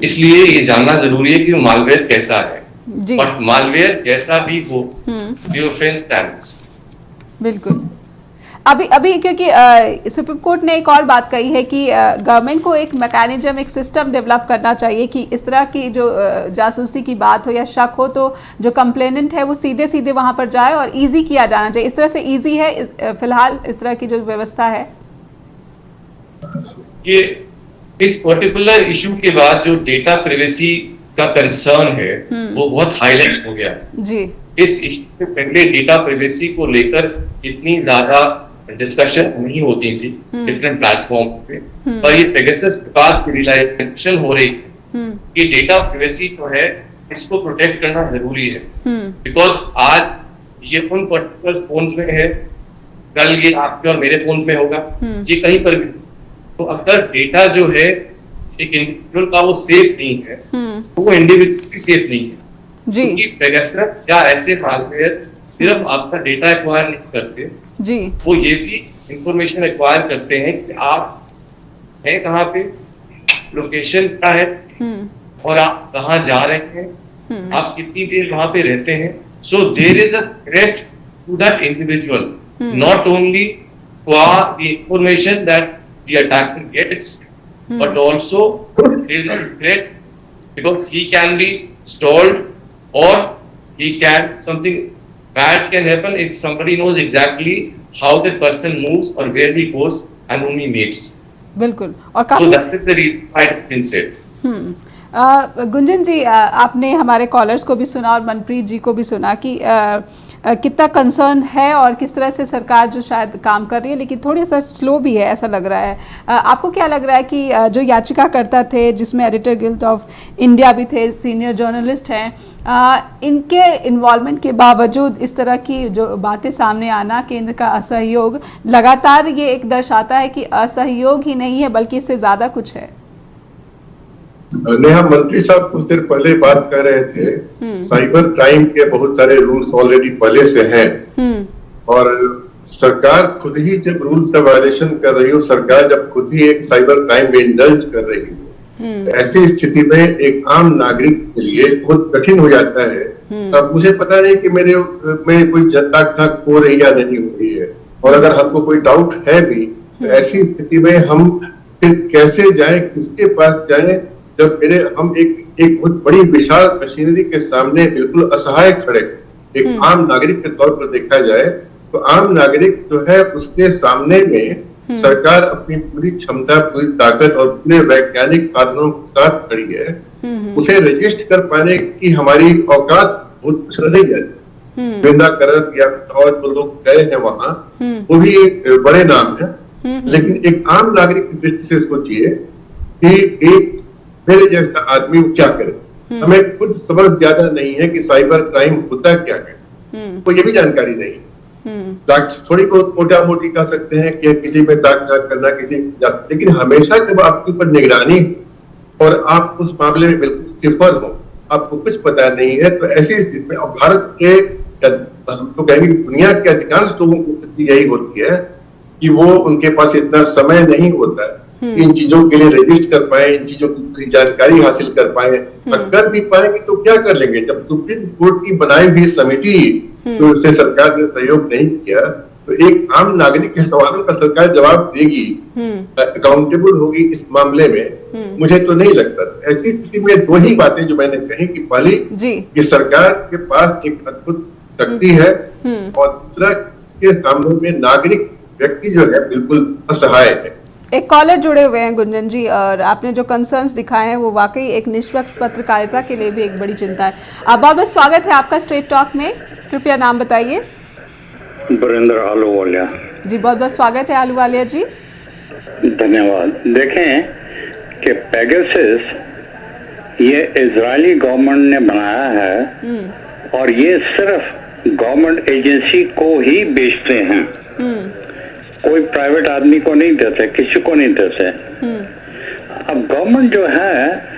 इसलिए ये जानना जरूरी है कि मालवेयर कैसा है, बट मालवेयर कैसा भी हो द ऑफेंस स्टैंड्स। बिल्कुल। अभी क्योंकि सुप्रीम कोर्ट ने एक और बात कही है कि गवर्नमेंट को एक मैकेनिज्म, एक सिस्टम डेवलप करना चाहिए कि इस तरह की जो जासूसी की बात हो या शक हो तो जो कंप्लेनेंट है वो सीधे सीधे वहां पर जाए और इजी किया जाना चाहिए। इस तरह से इजी है फिलहाल इस तरह की जो व्यवस्था है? ये इस पर्टिकुलर इशू के बाद जो डेटा प्राइवेसी का कंसर्न है वो बहुत हाईलाइट हो गया जी। इस इशू से पहले डेटा प्राइवेसी को लेकर इतनी ज्यादा डिस्कशन नहीं होती थी डिफरेंट प्लेटफॉर्म पे, पर ये पेगासस के बाद रियलाइजेशन हो रही है कि डेटा प्राइवेसी जो है इसको प्रोटेक्ट करना जरूरी है। बिकॉज आज ये उन पर्टिकुलर फोन्स में है, कल ये आपके और मेरे फोन में होगा, ये कहीं पर भी। तो अगर डेटा जो है एक इंडिविजुअल का वो सेफ नहीं है तो वो इंडिविजुअल सेफ नहीं है जी। क्योंकि पेगासस या ऐसे मालवेयर सिर्फ आपका डेटा एक्वायर नहीं करते जी, वो ये भी इंफॉर्मेशन एक्वायर करते हैं कि आप हैं कहाँ पे, लोकेशन क्या है और आप कहाँ जा रहे हैं, आप कितनी देर वहां पे रहते हैं। So there is a threat to that individual, not only for the information that the attacker gets, but also there is a threat because he can be stalled or he can, something bad can happen if somebody knows exactly how that person moves or where he goes and whom he meets. बिल्कुल। और काफी so that is the reason why it has been said. Gunjan जी, आपने हमारे callers को भी सुना और मनप्रीत जी को भी सुना कि कितना कंसर्न है और किस तरह से सरकार जो शायद काम कर रही है, लेकिन थोड़ी सा स्लो भी है ऐसा लग रहा है। आपको क्या लग रहा है कि जो याचिकाकर्ता थे जिसमें एडिटर गिल्ड ऑफ इंडिया भी थे, सीनियर जर्नलिस्ट हैं, इनके इन्वॉल्वमेंट के बावजूद इस तरह की जो बातें सामने आना, केंद्र का असहयोग लगातार ये एक दर्शाता है कि असहयोग ही नहीं है बल्कि इससे ज़्यादा कुछ है? नेहा, मंत्री साहब कुछ देर पहले बात कर रहे थे, साइबर क्राइम के बहुत सारे रूल्स ऑलरेडी पहले से हैं और सरकार खुद ही जब रूल्स का वायलेशन कर रही हो, सरकार जब खुद ही एक साइबर क्राइम में इंडल्ज कर रही हो, ऐसी स्थिति में एक आम नागरिक के लिए बहुत कठिन हो जाता है। अब मुझे पता नहीं कि मेरे कोई जनता हो रही या नहीं हो रही है, और अगर हमको कोई डाउट है भी तो ऐसी स्थिति में हम फिर कैसे जाएं, किसके पास जाएं, जब हम एक बहुत बड़ी विशाल मशीनरी के सामने बिल्कुल असहाय खड़े। एक आम नागरिक के तौर पर देखा जाए तो आम नागरिक जो है उसके सामने में सरकार अपनी पूरी क्षमता, पूरी ताकत और पूरे वैज्ञानिक साधनों के साथ खड़ी है। उसे रजिस्टर कर पाने की हमारी औकात बहुत कुछ नहीं है। वृंदा करत या और जो लोग गए हैं वहां, वो भी बड़े नाम है, लेकिन एक आम नागरिक की दृष्टि से सोचिए कि एक मेरे जैसा आदमी वो क्या करे। हमें खुद समझ ज्यादा नहीं है कि साइबर क्राइम होता क्या है, तो ये भी जानकारी नहीं। थोड़ी बहुत मोटा मोटी कह सकते हैं कि किसी पे दाग करना, किसी, लेकिन हमेशा जब आपके ऊपर निगरानी और आप उस मामले में बिल्कुल सिफर हो, आपको कुछ पता नहीं है, तो ऐसी स्थिति में, और भारत के, हम तो कहेंगे दुनिया के अधिकांश लोगों की स्थिति यही होती है कि वो, उनके पास इतना समय नहीं होता है इन चीजों के लिए रजिस्टर कर पाए, इन चीजों की जानकारी हासिल कर पाए। अगर भी पाएंगे तो क्या कर लेंगे, जब सुप्रीम कोर्ट की बनाई हुई समिति तो उससे सरकार ने सहयोग नहीं किया, तो एक आम नागरिक के सवालों का सरकार जवाब देगी, अकाउंटेबल होगी इस मामले में, मुझे तो नहीं लगता। ऐसी स्थिति में दो ही बातें जो मैंने कही कि पहली कि सरकार के पास एक अद्भुत शक्ति है, और दूसरा इसके सामने में नागरिक व्यक्ति जो है बिल्कुल असहाय है। एक कॉलर जुड़े हुए हैं गुंजन जी, और आपने जो कंसर्न्स दिखाए हैं वो वाकई एक निष्पक्ष पत्रकारिता के लिए भी एक बड़ी चिंता है। बहुत बहुत स्वागत है आपका स्ट्रेट टॉक में, कृपया नाम बताइए। वरिंदर आलूवालिया जी, बहुत बहुत स्वागत है आलूवालिया जी। धन्यवाद। देखें कि पेगासस ये इजरायली गवर्नमेंट ने बनाया है, और ये सिर्फ गवर्नमेंट एजेंसी को ही बेचते हैं, कोई प्राइवेट आदमी को नहीं देते, किसी को नहीं देते। अब गवर्नमेंट जो है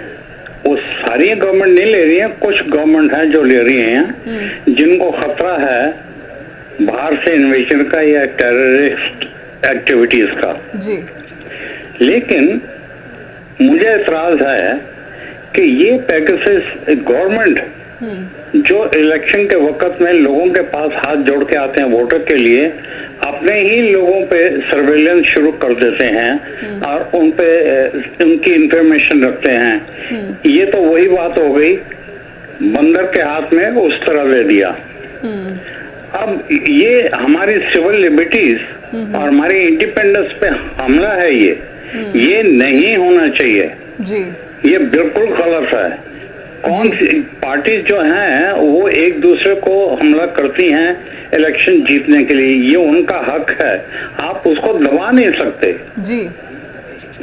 वो सारी गवर्नमेंट नहीं ले रही है, कुछ गवर्नमेंट है जो ले रही हैं, जिनको खतरा है बाहर से इन्वेजन का या टेररिस्ट एक्टिविटीज का जी। लेकिन मुझे एतराज है कि ये पेगासस गवर्नमेंट जो इलेक्शन के वक्त में लोगों के पास हाथ जोड़ के आते हैं वोटर के लिए, अपने ही लोगों पे सर्वेलेंस शुरू कर देते हैं और उन पे उनकी इंफॉर्मेशन रखते हैं। ये तो वही बात हो गई, बंदर के हाथ में उस तरह दे दिया। अब ये हमारी सिविल लिबर्टीज और हमारी इंडिपेंडेंस पे हमला है, ये नहीं होना चाहिए जी। ये बिल्कुल गलत है। कौन सी पार्टी जो हैं वो एक दूसरे को हमला करती हैं इलेक्शन जीतने के लिए, ये उनका हक है, आप उसको दबा नहीं सकते जी।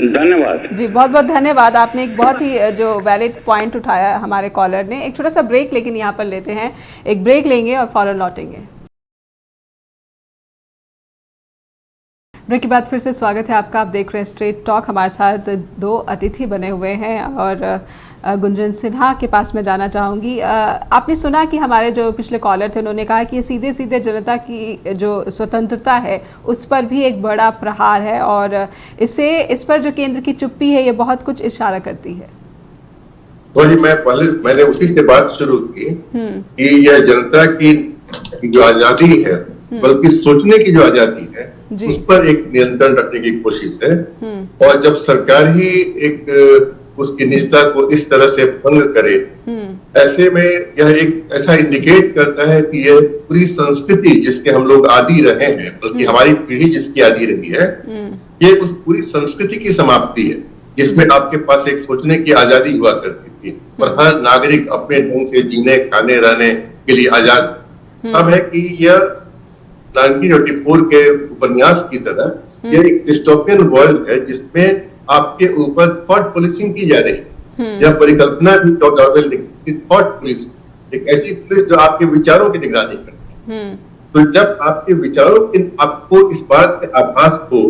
धन्यवाद जी, बहुत बहुत धन्यवाद। आपने एक बहुत ही जो वैलिड पॉइंट उठाया हमारे कॉलर ने। एक छोटा सा ब्रेक लेकिन यहाँ पर लेते हैं, एक ब्रेक लेंगे और फौरन लौटेंगे। ब्रेक के बाद फिर से स्वागत है आपका। आप देख रहे हैं स्ट्रेट टॉक। हमारे साथ दो अतिथि बने हुए हैं और गुंजन सिन्हा के पास मैं जाना चाहूँगी। आपने सुना कि हमारे जो पिछले कॉलर थे उन्होंने कहा कि ये सीधे सीधे जनता की जो स्वतंत्रता है उस पर भी एक बड़ा प्रहार है, और इस पर जो केंद्र की चुप्पी है ये बहुत कुछ इशारा करती है। तो जी मैंने उसी से बात शुरू की कि यह जनता की जो आजादी है, बल्कि सोचने की जो आजादी है उस पर एक नियंत्रण रखने की कोशिश है। और जब सरकार ही एक उसकी निष्ठा को इस तरह से भंग करे, ऐसे में यह एक ऐसा इंडिकेट करता है कि यह पूरी संस्कृति जिसके हम लोग आदी रहे हैं, बल्कि हमारी पीढ़ी जिसकी आदी रही है, ये उस पूरी संस्कृति की समाप्ति है जिसमें आपके पास एक सोचने की आजादी हुआ करती थी और हर नागरिक अपने ढंग से जीने, खाने, रहने के लिए आजाद। अब है कि यह 1984 के उपन्यास की तरह यह एक डिस्टोपियन वर्ल्ड है जिसमें आपके ऊपर थॉट पुलिसिंग की जा रही है। यह परिकल्पना भी ऑरवेल ने की, थॉट पुलिस, एक ऐसी पुलिस जो आपके विचारों की निगरानी करती है। तो जब आपके विचारों की आपको इस बात के आभास हो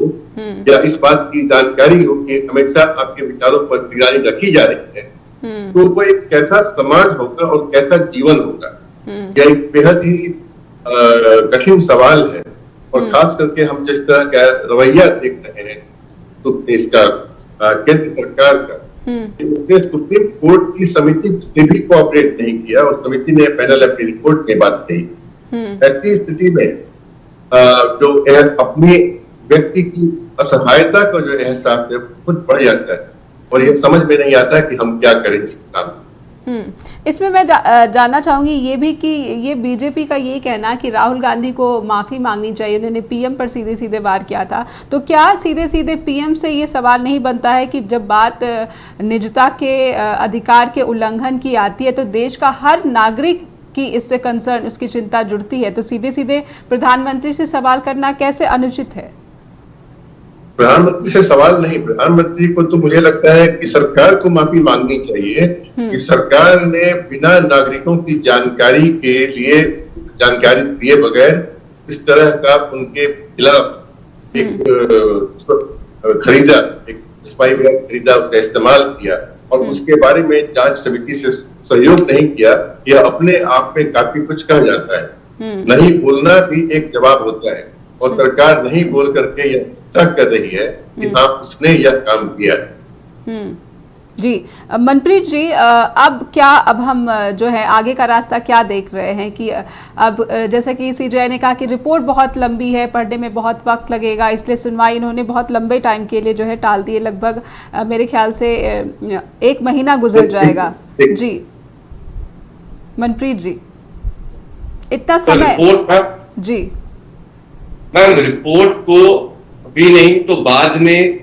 या इस बात की जानकारी हो कि हमेशा आपके विचारों पर निगरानी रखी जा रही है, तो वो एक कैसा समाज होगा और कैसा जीवन होगा, यह एक बेहद ही कठिन सवाल है। और खास करके हम जिस तरह का रवैया देख रहे हैं तो इसका केंद्र सरकार का, उसने सुप्रीम कोर्ट की समिति से भी कोऑपरेट नहीं किया और समिति ने पैनल अपनी रिपोर्ट में बात कही। ऐसी स्थिति में जो अपनी व्यक्ति की असहायता का जो एहसास है खुद बढ़ जाता है और ये समझ में नहीं आता कि हम क्या करें इसके सामने। इसमें मैं जानना चाहूंगी ये भी कि ये बीजेपी का ये कहना कि राहुल गांधी को माफ़ी मांगनी चाहिए, उन्होंने पीएम पर सीधे सीधे वार किया था, तो क्या सीधे सीधे पीएम से ये सवाल नहीं बनता है कि जब बात निजता के अधिकार के उल्लंघन की आती है तो देश का हर नागरिक की इससे कंसर्न, उसकी चिंता जुड़ती है, तो सीधे सीधे प्रधानमंत्री से सवाल करना कैसे अनुचित है? प्रधानमंत्री से सवाल नहीं, प्रधानमंत्री को तो मुझे लगता है कि सरकार को माफी मांगनी चाहिए कि सरकार ने बिना नागरिकों की जानकारी दिए बगैर इस तरह का उनके खिलाफ एक स्पाईवेयर खरीदा, उसका इस्तेमाल किया और उसके बारे में जांच समिति से सहयोग नहीं किया। यह अपने आप में काफी कुछ कहा जाता है। नहीं बोलना भी एक जवाब होता है और सरकार नहीं बोल करके यह तय कर रही है कि हाँ उसने यह काम किया है। जी मनप्रीत जी, अब हम जो है आगे का रास्ता क्या देख रहे हैं कि अब जैसा कि सीजीआई ने कहा कि रिपोर्ट बहुत लंबी है, पढ़ने में बहुत वक्त लगेगा, इसलिए सुनवाई इन्होंने बहुत लंबे टाइम के लिए जो है टाल दी है, लगभग मेरे ख्याल से 1 महीना गुजर जाएगा। जी मनप्रीत जी, इतना समय जी मैम, रिपोर्ट को अभी नहीं तो बाद में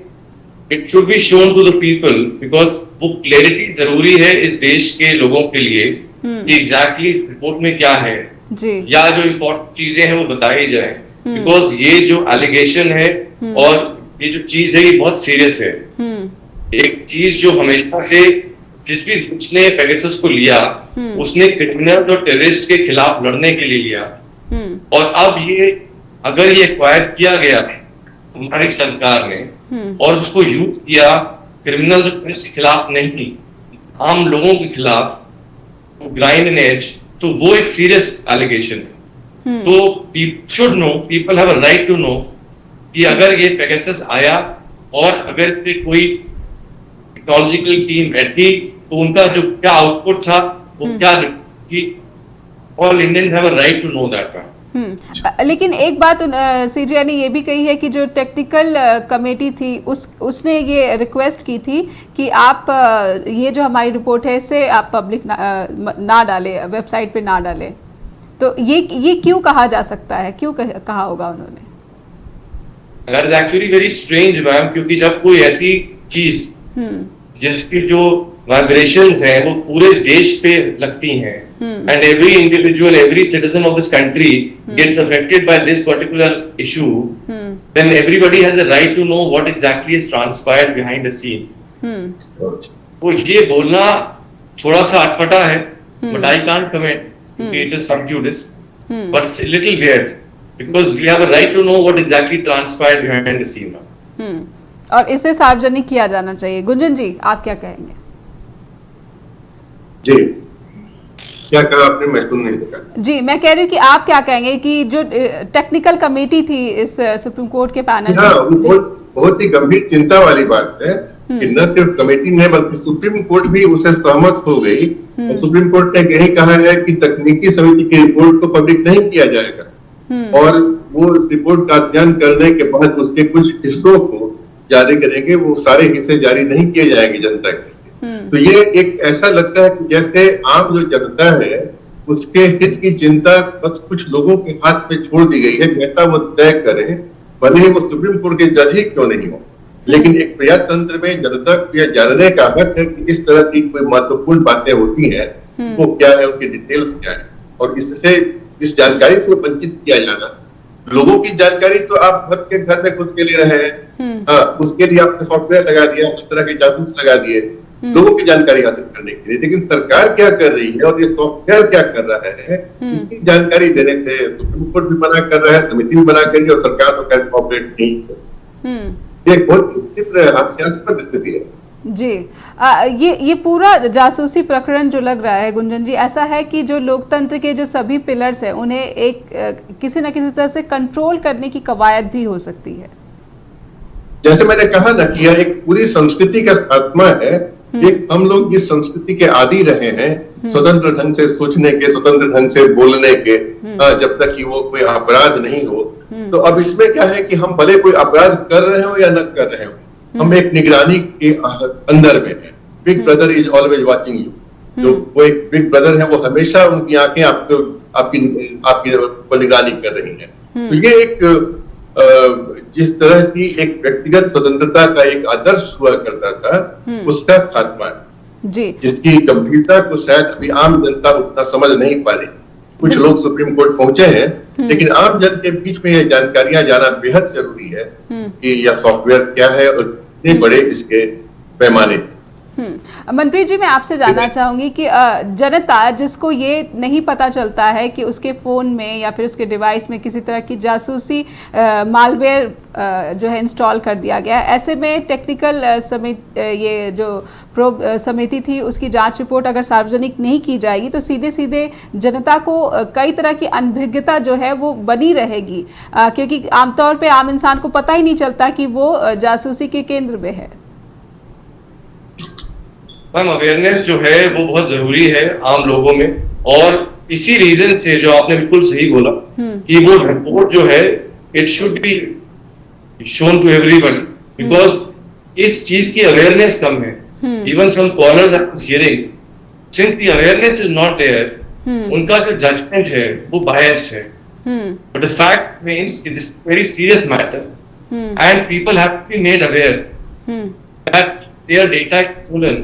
it should be shown to the people, because वो क्लैरिटी जरूरी है इस देश के लोगों के लिए कि एग्जैक्टली इस रिपोर्ट में क्या है जी, या जो इम्पोर्टेंट चीजें हैं वो बताई जाए, बिकॉज ये जो एलिगेशन है और ये जो चीज है ये बहुत सीरियस है। एक चीज जो हमेशा से जिस भी देश ने पेगासस को लिया उसने क्रिमिनल और टेररिस्ट के खिलाफ लड़ने के लिए लिया, और अब ये अगर ये एक्वायर किया गया हमारी सरकार ने और उसको यूज किया क्रिमिनल के खिलाफ नहीं, आम लोगों के खिलाफ, ग्राइंड एंड एज, तो वो एक सीरियस एलिगेशन है। तो people should know, people have a right to know कि अगर ये पेगासस आया और अगर इस पे कोई टेक्नोलॉजिकल टीम बैठी तो उनका जो क्या आउटपुट था वो क्या, all Indians have a right to know that. लेकिन एक बात सीजीआई ने ये भी कही है कि जो टेक्निकल कमेटी थी उसने ये रिक्वेस्ट की थी कि आप ये जो हमारी रिपोर्ट है इसे आप पब्लिक ना डालें, वेबसाइट पे ना डालें, तो ये क्यों कहा जा सकता है, क्यों कहा होगा उन्होंने? That is actually very strange ma'am, क्योंकि जब कोई ऐसी चीज जिसकी जो वाइब्रेशंस हैं वो पूरे देश पे लगती हैं and every individual, every citizen of this country gets affected by this particular issue, then everybody has a right to know what exactly is transpired behind the scene. तो ये बोलना थोड़ा सा अटपटा है, but I can't comment because it is sub judice, but it's a little weird because we have a right to know what exactly transpired behind the scene. और इसे सार्वजनिक किया जाना चाहिए। गुंजन जी, आप क्या कहेंगे? जी क्या कहा आपने, मैं सुन नहीं सका। जी मैं कह रही हूँ कि आप क्या कहेंगे कि जो टेक्निकल कमेटी थी इस सुप्रीम कोर्ट के पैनल, बहुत ही गंभीर चिंता वाली बात है कि न सिर्फ कमेटी ने बल्कि सुप्रीम कोर्ट भी उसे सहमत हो गई और सुप्रीम कोर्ट ने यही कहा है कि तकनीकी समिति की रिपोर्ट को पब्लिक नहीं किया जाएगा और वो इस रिपोर्ट का अध्ययन करने के बाद उसके कुछ हिस्सों को जारी करेंगे, वो सारे हिस्से जारी नहीं किए जाएंगे जनता के। तो ये एक ऐसा लगता है कि जैसे आम जो जनता है उसके हित की चिंता बस कुछ लोगों के हाथ में छोड़ दी गई है, जैसा वो तय करें, भले ही वो सुप्रीम कोर्ट के जज ही क्यों नहीं हो, लेकिन एक प्रजातंत्र में जनता को यह जानने का हक है कि इस तरह की कोई महत्वपूर्ण बातें होती हैं वो क्या है, उनकी डिटेल्स क्या है, और इससे इस जानकारी से वंचित किया जाना। लोगों की जानकारी तो आप घर में घुस के ले रहे हैं, उसके लिए आपने सॉफ्टवेयर लगा दिया, उस तरह के जासूस लगा दिए लोगों की जानकारी हासिल करने के लिए, लेकिन सरकार क्या कर रही है और ये सॉफ्टवेयर क्या कर रहा है इसकी जानकारी देने से सुप्रीम कोर्ट भी मना कर रहा है, समिति भी मना कर रही है और सरकार तो खैर कोऑपरेट नहीं है। ये बहुत विचित्र हास्यास्पद स्थिति है। जी ये पूरा जासूसी प्रकरण जो लग रहा है गुंजन जी, ऐसा है कि जो लोकतंत्र के जो सभी पिलर्स हैं उन्हें एक किसी न किसी तरह से कंट्रोल करने की कवायद भी हो सकती है। जैसे मैंने कहा ना कि यह एक पूरी संस्कृति का खात्मा है। एक हम लोग जिस संस्कृति के आदी रहे हैं, स्वतंत्र ढंग से सोचने के, स्वतंत्र ढंग से बोलने के, जब तक कि वो कोई अपराध नहीं हो, तो अब इसमें क्या है कि हम भले कोई अपराध कर रहे हो या न कर रहे हो, हम एक निगरानी के अंदर में हैं। Big brother is always watching you. जो कोई बिग ब्रदर है वो हमेशा उनकी आंखें आपकी निगरानी कर रही हैं। तो ये एक जिस तरह की एक व्यक्तिगत स्वतंत्रता का एक आदर्श हुआ करता था, उसका खात्मा है जी, जिसकी गंभीरता को शायद अभी आम जनता उतना समझ नहीं पा रही। कुछ लोग सुप्रीम कोर्ट पहुंचे हैं, लेकिन आम जन के बीच में ये जानकारियां जाना बेहद जरूरी है कि यह सॉफ्टवेयर क्या है और कितने बड़े इसके पैमाने। मनप्रीत जी, मैं आपसे जानना चाहूंगी कि जनता जिसको ये नहीं पता चलता है कि उसके फ़ोन में या फिर उसके डिवाइस में किसी तरह की जासूसी मालवेयर जो है इंस्टॉल कर दिया गया, ऐसे में टेक्निकल ये जो प्रोब समिति थी उसकी जांच रिपोर्ट अगर सार्वजनिक नहीं की जाएगी तो सीधे सीधे जनता को कई तरह की अनभिज्ञता जो है वो बनी रहेगी, क्योंकि आमतौर पे आम इंसान को पता ही नहीं चलता कि वो जासूसी के केंद्र में है। मैम, अवेयरनेस जो है वो बहुत जरूरी है आम लोगों में, और इसी रीजन से जो आपने बिल्कुल सही बोला कि वो रिपोर्ट जो है it should be shown to everybody, because इस चीज की अवेयरनेस कम है। Even some callers I was hearing, since the awareness is not there, उनका जो जजमेंट है वो बायस्ड है। But the fact means it is very serious matter and people have to be made aware that their data is stolen,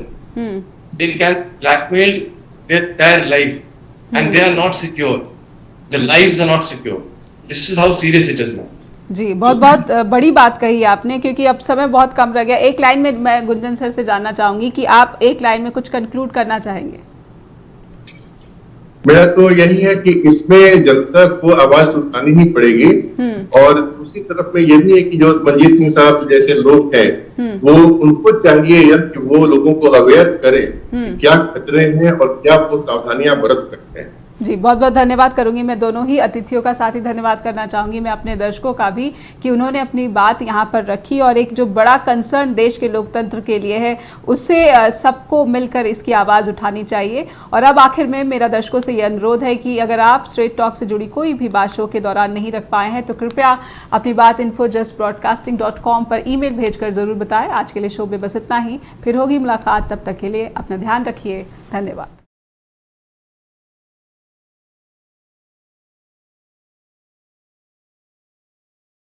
they can blackmail their entire life, and they are not secure. The lives are not secure. This is how serious it is now. जी, बहुत बहुत बड़ी बात कही आपने, क्योंकि अब समय बहुत कम रह गया। एक लाइन में मैं गुंजन सर से जानना चाहूंगी कि आप एक लाइन में कुछ कंक्लूड करना चाहेंगे। मेरा तो यही है कि इसमें जनता को आवाज उठानी ही पड़ेगी, और दूसरी तरफ में ये भी है कि जो मनजीत सिंह साहब जैसे लोग हैं वो उनको चाहिए यह कि वो लोगों को अवेयर करें कि क्या खतरे हैं और क्या वो सावधानियां बरत सकते हैं। जी, बहुत बहुत धन्यवाद करूंगी मैं दोनों ही अतिथियों का, साथ ही धन्यवाद करना चाहूंगी मैं अपने दर्शकों का भी कि उन्होंने अपनी बात यहाँ पर रखी, और एक जो बड़ा कंसर्न देश के लोकतंत्र के लिए है उससे सबको मिलकर इसकी आवाज़ उठानी चाहिए। और अब आखिर में मेरा दर्शकों से ये अनुरोध है कि अगर आप स्ट्रेट टॉक से जुड़ी कोई भी बात शो के दौरान नहीं रख पाए हैं तो कृपया अपनी बात info.justbroadcasting.com पर ईमेल भेजकर ज़रूर बताएं। आज के लिए शो में बस इतना ही, फिर होगी मुलाकात, तब तक के लिए अपना ध्यान रखिए। धन्यवाद।